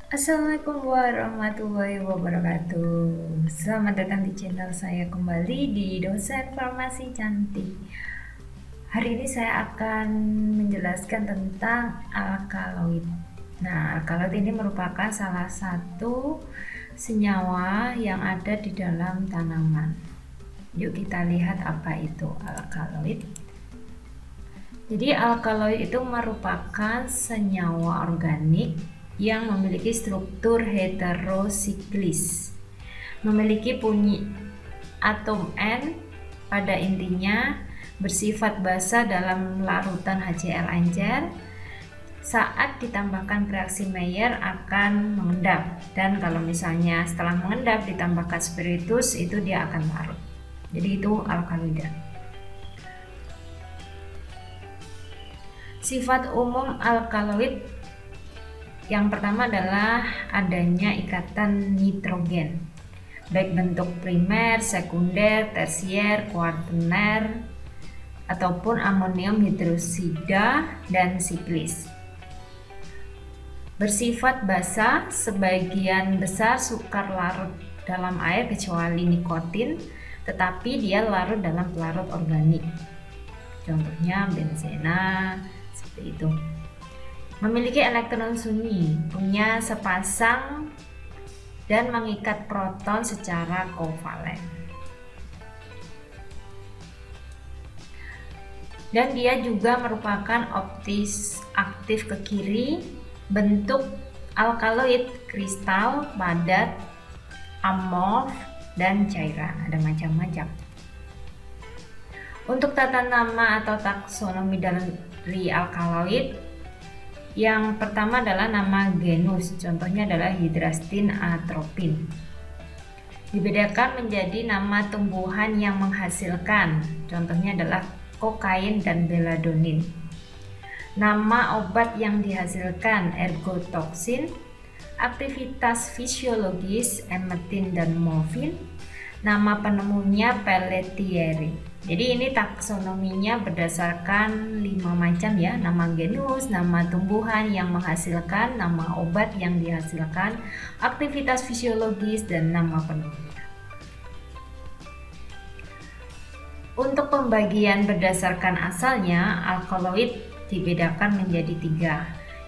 Assalamualaikum warahmatullahi wabarakatuh. Selamat datang di channel saya kembali di Dosen Farmasi Cantik. Hari ini saya akan menjelaskan tentang alkaloid. Nah, alkaloid ini merupakan salah satu senyawa yang ada di dalam tanaman. Yuk kita lihat apa itu alkaloid. Jadi alkaloid itu merupakan senyawa organik yang memiliki struktur heterosiklis, memiliki bunyi atom N pada intinya, bersifat basa dalam larutan HCl encer. Saat ditambahkan reaksi Maillard akan mengendap, dan kalau misalnya setelah mengendap ditambahkan spiritus itu dia akan larut. Jadi itu alkaloida. Sifat umum alkaloid yang pertama adalah adanya ikatan nitrogen, baik bentuk primer, sekunder, tersier, kuaterner, ataupun amonium hidroksida dan siklis. Bersifat basa, sebagian besar sukar larut dalam air kecuali nikotin, tetapi dia larut dalam pelarut organik. Contohnya benzena, seperti itu. Memiliki elektron sunyi, punya sepasang dan mengikat proton secara kovalen. Dan dia juga merupakan optis aktif ke kiri, bentuk alkaloid kristal, padat, amorf, dan cairan, ada macam-macam. Untuk tata nama atau taksonomi dari alkaloid, yang pertama adalah nama genus, contohnya adalah Hydrastin atropin. Dibedakan menjadi nama tumbuhan yang menghasilkan, contohnya adalah kokain dan belladonnin. Nama obat yang dihasilkan, ergotoksin. Aktivitas fisiologis, emetin dan morfin. Nama penemunya Pelletieri. Jadi ini taksonominya berdasarkan 5 macam ya, nama genus, nama tumbuhan yang menghasilkan, nama obat yang dihasilkan, aktivitas fisiologis, dan nama penemunya. Untuk pembagian berdasarkan asalnya, alkaloid dibedakan menjadi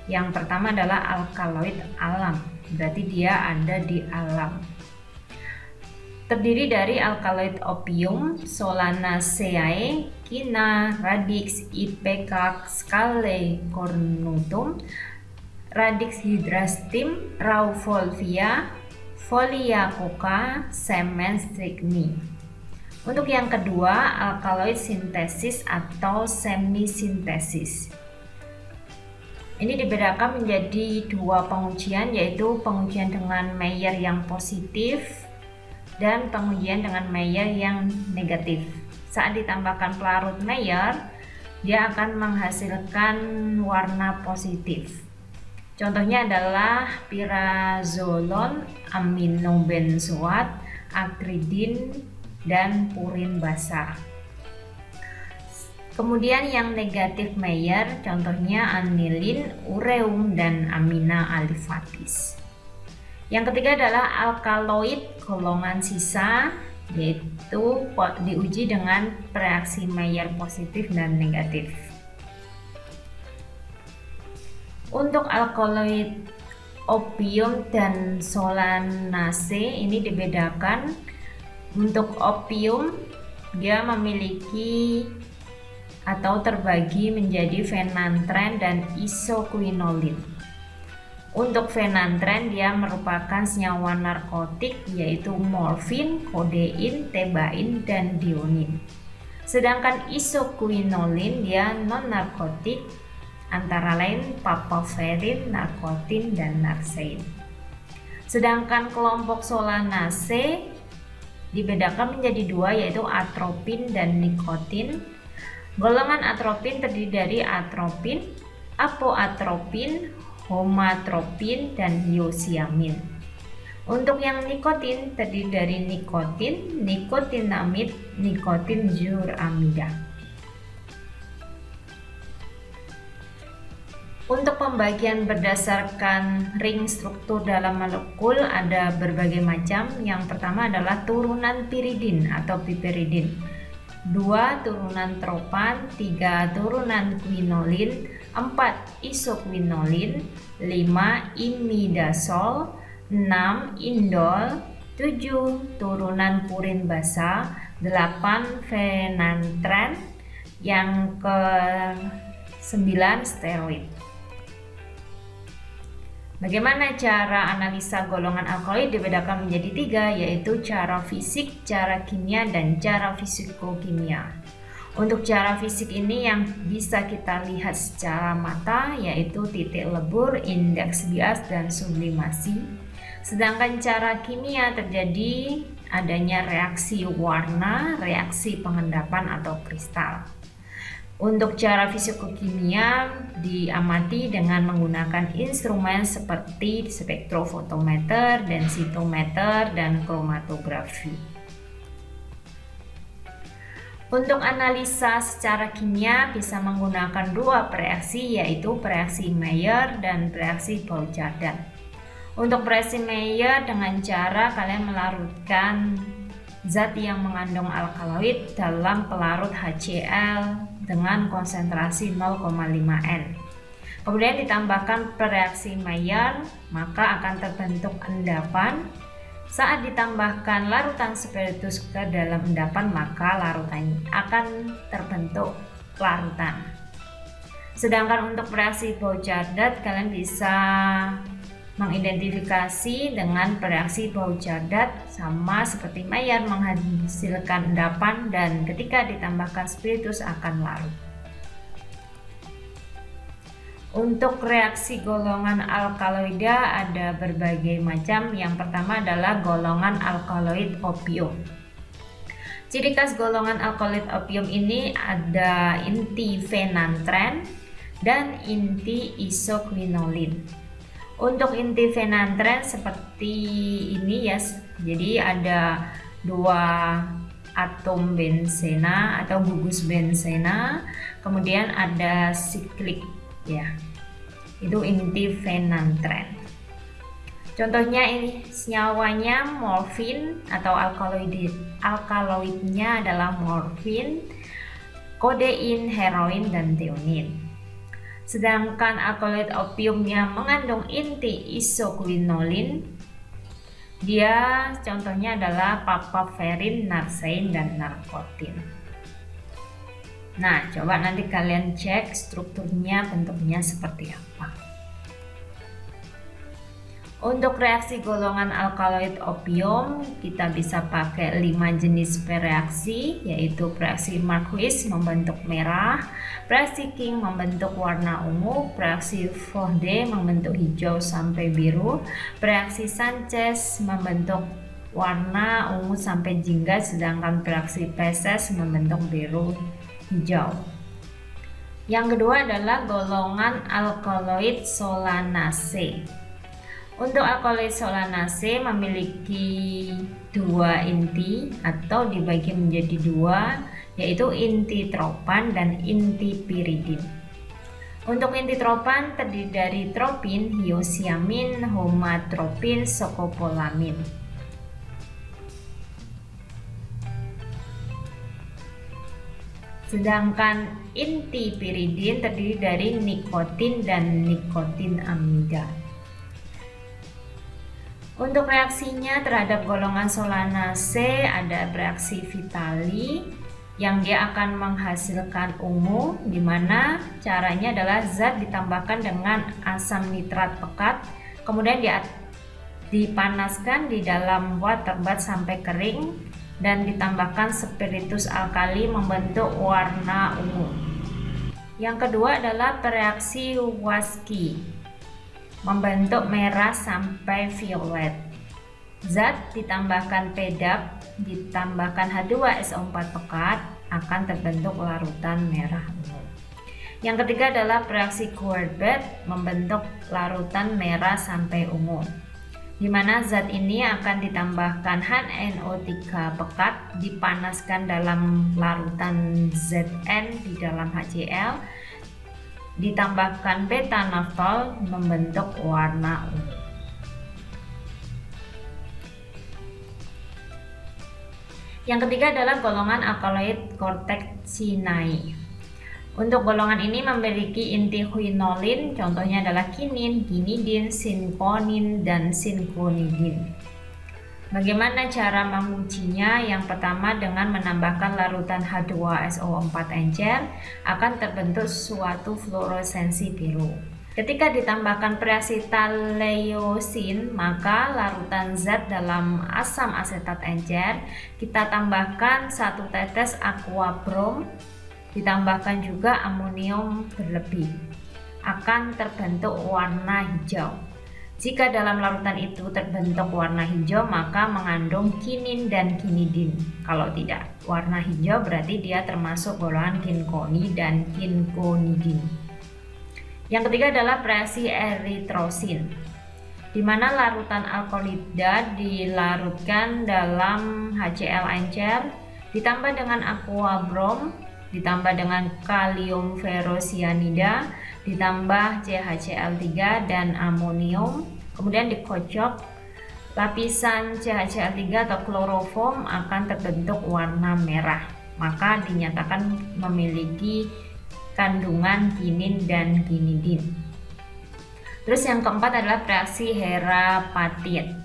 3. Yang pertama adalah alkaloid alam, berarti dia ada di alam. Terdiri dari alkaloid opium, Solanaceae, Quina, Radix, Ipecac, Scale, Cornutum, Radix hydrastim, Rauvolfia, Folia coca, Semen strychni. Untuk yang kedua, alkaloid sintesis atau semisintesis. Ini dibedakan menjadi 2 pengujian, yaitu pengujian dengan Maillard yang positif dan pengujian dengan Maillard yang negatif. Saat ditambahkan pelarut Maillard, dia akan menghasilkan warna positif. Contohnya adalah pirazolon, aminobenzoat, akridin, dan purin basa. Kemudian yang negatif Maillard, contohnya anilin, ureum, dan amina aliphatis. Yang ketiga adalah alkaloid golongan sisa, yaitu diuji dengan reaksi Maillard positif dan negatif. Untuk alkaloid opium dan solanaceae ini dibedakan. Untuk opium, dia memiliki atau terbagi menjadi fenantren dan isoquinolin. Untuk fenantren, dia merupakan senyawa narkotik, yaitu morfin, kodein, tebain, dan dionin. Sedangkan isoquinolin dia non-narkotik, antara lain papaverin, narkotin, dan narsein. Sedangkan kelompok solanaceae dibedakan menjadi 2, yaitu atropin dan nikotin. Golongan atropin terdiri dari atropin, apoatropin, homatropin, dan hyoscyamin. Untuk yang nikotin terdiri dari nikotin, nikotinamid, nikotin zuramida. Untuk pembagian berdasarkan ring struktur dalam molekul ada berbagai macam. Yang pertama adalah turunan piridin atau piperidin, 2 turunan tropan, 3 turunan quinolin, 4 isoquinolin, 5 imidazol, 6 indol, 7 turunan purin basa, 8 fenantren, yang ke-9 steroid. Bagaimana cara analisa golongan alkaloid dibedakan menjadi 3, yaitu cara fisik, cara kimia, dan cara fisikokimia. Untuk cara fisik ini yang bisa kita lihat secara mata yaitu titik lebur, indeks bias, dan sublimasi. Sedangkan cara kimia terjadi adanya reaksi warna, reaksi pengendapan atau kristal. Untuk cara fisikokimia diamati dengan menggunakan instrumen seperti spektrofotometer, densitometer, dan kromatografi. Untuk analisa secara kimia bisa menggunakan 2 reaksi, yaitu reaksi Mayer dan reaksi Bouchardat. Untuk reaksi Mayer dengan cara kalian melarutkan zat yang mengandung alkaloid dalam pelarut HCl dengan konsentrasi 0,5 N. Kemudian ditambahkan reaksi Mayer, maka akan terbentuk endapan. Saat ditambahkan larutan spiritus ke dalam endapan, maka larutan akan terbentuk larutan. Sedangkan untuk reaksi Bouchardat, kalian bisa mengidentifikasi dengan reaksi Bouchardat sama seperti Mayer menghasilkan endapan dan ketika ditambahkan spiritus akan larut. Untuk reaksi golongan alkaloida ada berbagai macam. Yang pertama adalah golongan alkaloid opium. Ciri khas golongan alkaloid opium ini ada inti fenantren dan inti isoquinolin. Untuk inti fenantren seperti ini ya, jadi ada 2 atom benzena atau gugus benzena, kemudian ada siklik ya, itu inti fenantren. Contohnya ini senyawanya morfin atau alkaloidnya adalah morfin, kodein, heroin, dan thionin. Sedangkan alkaloid opium yang mengandung inti isoquinolin, dia contohnya adalah papaverin, narsein, dan narkotin. Nah, coba nanti kalian cek strukturnya, bentuknya seperti apa. Untuk reaksi golongan alkaloid opium kita bisa pakai 5 jenis reaksi, yaitu reaksi Marquis membentuk merah, reaksi King membentuk warna ungu, reaksi Forde membentuk hijau sampai biru, reaksi Sanchez membentuk warna ungu sampai jingga, sedangkan reaksi Peses membentuk biru hijau. Yang kedua adalah golongan alkaloid solanase. Untuk alkaloid solanase memiliki 2 inti atau dibagi menjadi 2, yaitu inti tropan dan inti piridin. Untuk inti tropan terdiri dari tropin, hiosiamin, homatropin, skopolamin. Sedangkan inti piridin terdiri dari nikotin dan nikotin amida. Untuk reaksinya terhadap golongan solanase ada reaksi Vitali yang dia akan menghasilkan ungu, di mana caranya adalah zat ditambahkan dengan asam nitrat pekat, kemudian dipanaskan di dalam water bath sampai kering dan ditambahkan spiritus alkali membentuk warna ungu. Yang kedua adalah reaksi Waski membentuk merah sampai violet. Zat ditambahkan pedap, ditambahkan H2SO4 pekat akan terbentuk larutan merah ungu. Yang ketiga adalah reaksi Courbet membentuk larutan merah sampai ungu, di mana zat ini akan ditambahkan HNO3 pekat, dipanaskan dalam larutan Zn di dalam HCl ditambahkan beta-naftol membentuk warna ungu. Yang ketiga adalah golongan alkaloid cortexinae. Untuk golongan ini memiliki inti quinolin, contohnya adalah kinin, quinidin, sinkonin, dan sinkonidin. Bagaimana cara mengujinya? Yang pertama dengan menambahkan larutan H2SO4 encer akan terbentuk suatu fluoresensi biru. Ketika ditambahkan preasetaleosin, maka larutan zat dalam asam asetat encer kita tambahkan 1 tetes aqua brom, ditambahkan juga amonium berlebih, akan terbentuk warna hijau. Jika dalam larutan itu terbentuk warna hijau, maka mengandung kinin dan quinidin. Kalau tidak warna hijau, berarti dia termasuk golongan kinkoni dan kinkonidin. Yang ketiga adalah preasyeritrosin, di mana larutan alkolida dilarutkan dalam HCl encer, ditambah dengan aqua brom, ditambah dengan kalium ferrocyanida, ditambah CHCl3 dan amonium, kemudian dikocok. Lapisan CHCl3 atau kloroform akan terbentuk warna merah, maka dinyatakan memiliki kandungan kinin dan quinidin. Terus yang keempat adalah preasyherapatit,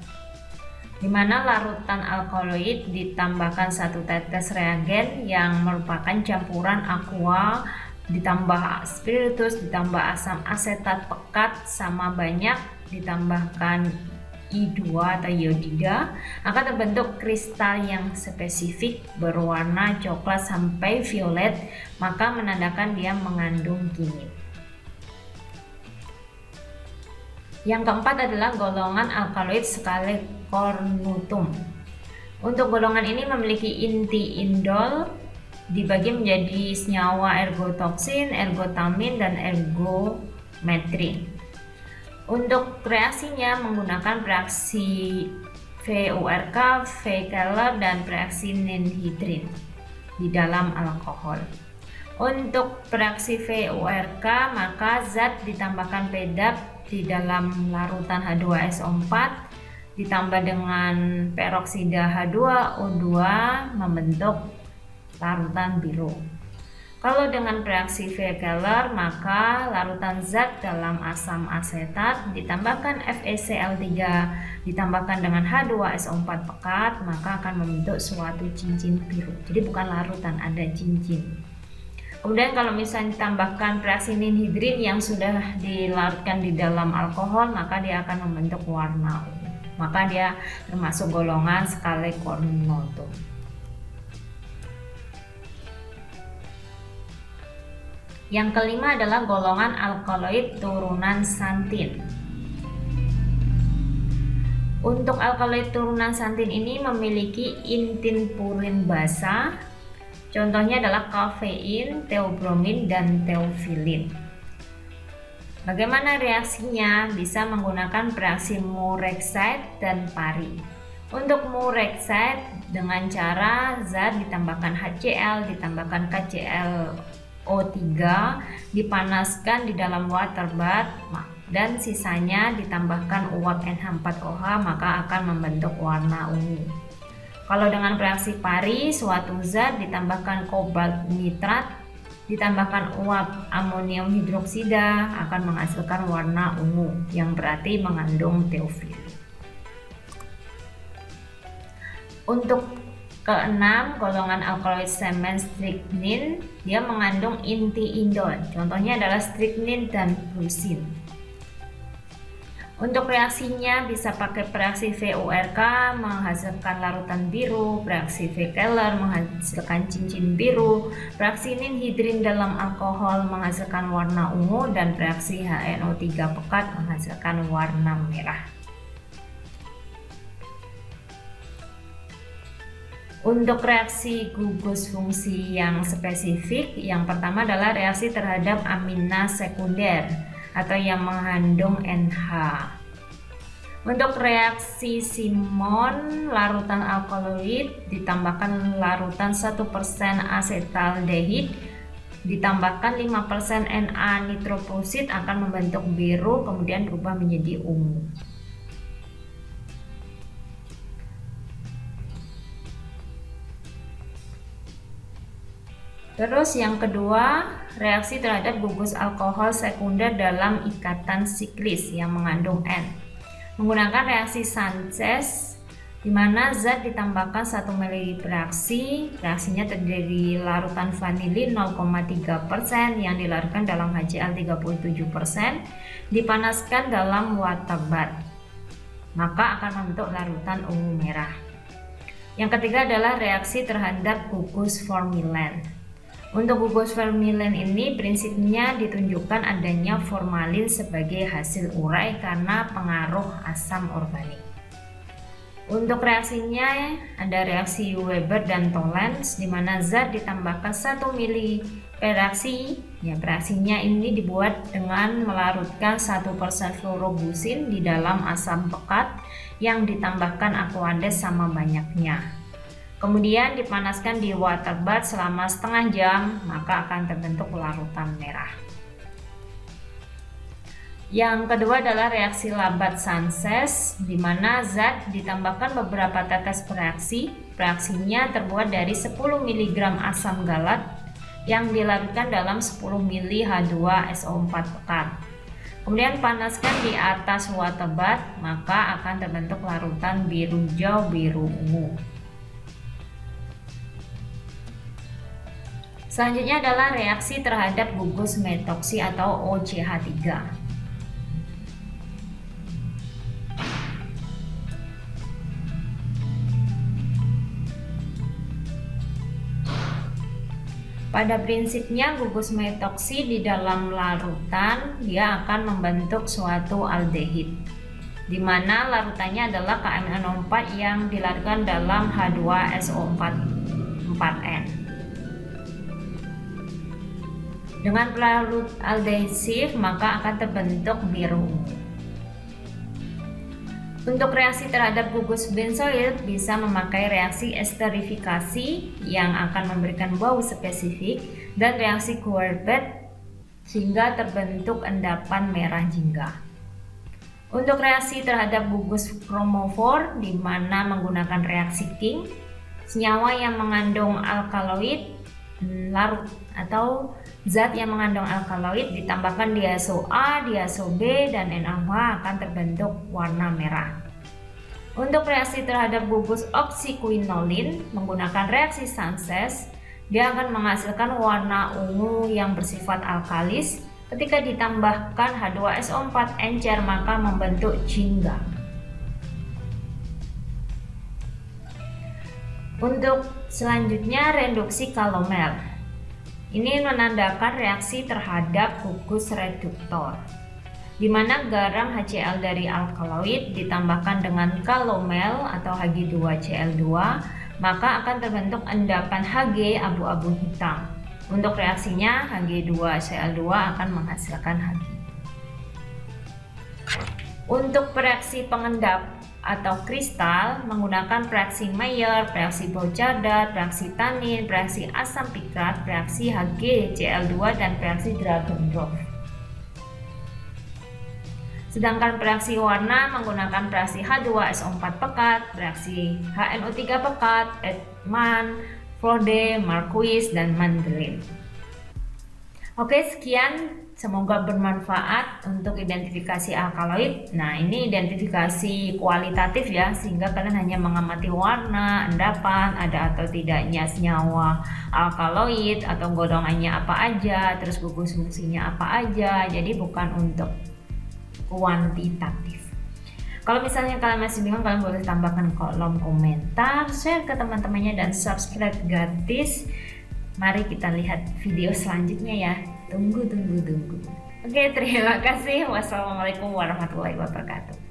di mana larutan alkaloid ditambahkan 1 tetes reagen yang merupakan campuran aqua ditambah spiritus ditambah asam asetat pekat sama banyak, ditambahkan I2 atau iodida, akan terbentuk kristal yang spesifik berwarna coklat sampai violet, maka menandakan dia mengandung kinin. Yang keempat adalah golongan alkaloid skala cornutum. Untuk golongan ini memiliki inti indol, dibagi menjadi senyawa ergotoksin, ergotamin, dan ergometrin. Untuk reaksinya menggunakan reaksi VURK, V-Keller, dan reaksi ninhidrin di dalam alkohol. Untuk reaksi VURK, maka zat ditambahkan pedap di dalam larutan H2SO4 ditambah dengan peroksida H2O2 membentuk larutan biru. Kalau dengan reaksi V-Keller, maka larutan zat dalam asam asetat ditambahkan FeCl3 ditambahkan dengan H2SO4 pekat, maka akan membentuk suatu cincin biru. Jadi bukan larutan, ada cincin. Kemudian kalau misalnya ditambahkan reaksi ninhidrin yang sudah dilarutkan di dalam alkohol, maka dia akan membentuk warna ungu. Maka dia termasuk golongan skala cornutum. Yang kelima adalah golongan alkaloid turunan santin. Untuk alkaloid turunan santin ini memiliki intin purin basa, contohnya adalah kafein, teobromin, dan teofilin. Bagaimana reaksinya? Bisa menggunakan reaksi Murexide dan pari. Untuk Murexide dengan cara zat ditambahkan HCl, ditambahkan KClO3, dipanaskan di dalam water bath, dan sisanya ditambahkan uap NH4OH, maka akan membentuk warna ungu. Kalau dengan reaksi pari, suatu zat ditambahkan kobalt nitrat, ditambahkan uap amonium hidroksida akan menghasilkan warna ungu yang berarti mengandung teofilin. Untuk keenam, golongan alkaloid semen strychnine, dia mengandung inti indol, contohnya adalah strychnine dan brucin. Untuk reaksinya bisa pakai reaksi VURK menghasilkan larutan biru, reaksi V-Keller menghasilkan cincin biru, reaksi ninhidrin dalam alkohol menghasilkan warna ungu, dan reaksi HNO3 pekat menghasilkan warna merah. Untuk reaksi gugus fungsi yang spesifik, yang pertama adalah reaksi terhadap amina sekunder atau yang mengandung NH. Untuk reaksi Simon, larutan alkaloid ditambahkan larutan 1% asetaldehid ditambahkan 5% Na nitroprosid akan membentuk biru kemudian berubah menjadi ungu. Terus yang kedua, reaksi terhadap gugus alkohol sekunder dalam ikatan siklis yang mengandung N. Menggunakan reaksi Sanchez, di mana zat ditambahkan 1 ml reaksi, reaksinya terdiri larutan vanilin 0,3% yang dilarutkan dalam HCl 37%, dipanaskan dalam water bath, maka akan membentuk larutan ungu merah. Yang ketiga adalah reaksi terhadap gugus formilen. Untuk gugus formilen ini prinsipnya ditunjukkan adanya formalin sebagai hasil urai karena pengaruh asam organik. Untuk reaksinya ada reaksi Weber dan Tollens di mana zat ditambahkan 1 ml reaksi. Ya, reaksinya ini dibuat dengan melarutkan 1% fluorobusin di dalam asam pekat yang ditambahkan aqueous sama banyaknya. Kemudian dipanaskan di water bath selama setengah jam, maka akan terbentuk larutan merah. Yang kedua adalah reaksi Labat-Sanchez, di mana zat ditambahkan beberapa tetes bereaksi. Reaksinya terbuat dari 10 mg asam galat yang dilarutkan dalam 10 ml H2SO4 pekat. Kemudian panaskan di atas water bath, maka akan terbentuk larutan biru hijau, biru ungu. Selanjutnya adalah reaksi terhadap gugus metoksi atau OCH3. Pada prinsipnya gugus metoksi di dalam larutan dia akan membentuk suatu aldehid, di mana larutannya adalah KMNO4 yang dilarutkan dalam H2SO4-4N. Dengan pelarut aldehid maka akan terbentuk biru. Untuk reaksi terhadap gugus benzoil bisa memakai reaksi esterifikasi yang akan memberikan bau spesifik dan reaksi Courbet sehingga terbentuk endapan merah jingga. Untuk reaksi terhadap gugus chromophore di mana menggunakan reaksi King, senyawa yang mengandung alkaloid larut atau zat yang mengandung alkaloid ditambahkan diazo A, diazo B, dan NaOH akan terbentuk warna merah. Untuk reaksi terhadap gugus oxyquinolin menggunakan reaksi Sanchez, dia akan menghasilkan warna ungu yang bersifat alkalis. Ketika ditambahkan H2SO4 encer maka membentuk jingga. Untuk selanjutnya reduksi kalomel. Ini menandakan reaksi terhadap gugus reduktor, di mana garam HCl dari alkaloid ditambahkan dengan kalomel atau Hg2Cl2, maka akan terbentuk endapan Hg abu-abu hitam. Untuk reaksinya Hg2Cl2 akan menghasilkan Hg. Untuk reaksi pengendap atau kristal menggunakan reaksi Mayer, reaksi Bouchardat, reaksi tanin, reaksi asam pikrat, reaksi HgCl2 dan reaksi Dragendorf. Sedangkan reaksi warna menggunakan reaksi H2SO4 pekat, reaksi HNO3 pekat, Edman, Frode, Marquis, dan Mandelin. Oke, sekian. Semoga bermanfaat untuk identifikasi alkaloid. Nah, ini identifikasi kualitatif ya, sehingga kalian hanya mengamati warna, endapan, ada atau tidaknya senyawa alkaloid atau golongannya apa aja, terus gugus fungsinya apa aja. Jadi bukan untuk kuantitatif. Kalau misalnya kalian masih bingung, kalian boleh tambahkan kolom komentar, share ke teman-temannya, dan subscribe gratis. Mari kita lihat video selanjutnya ya. Tunggu. Oke, terima kasih. Wassalamualaikum warahmatullahi wabarakatuh.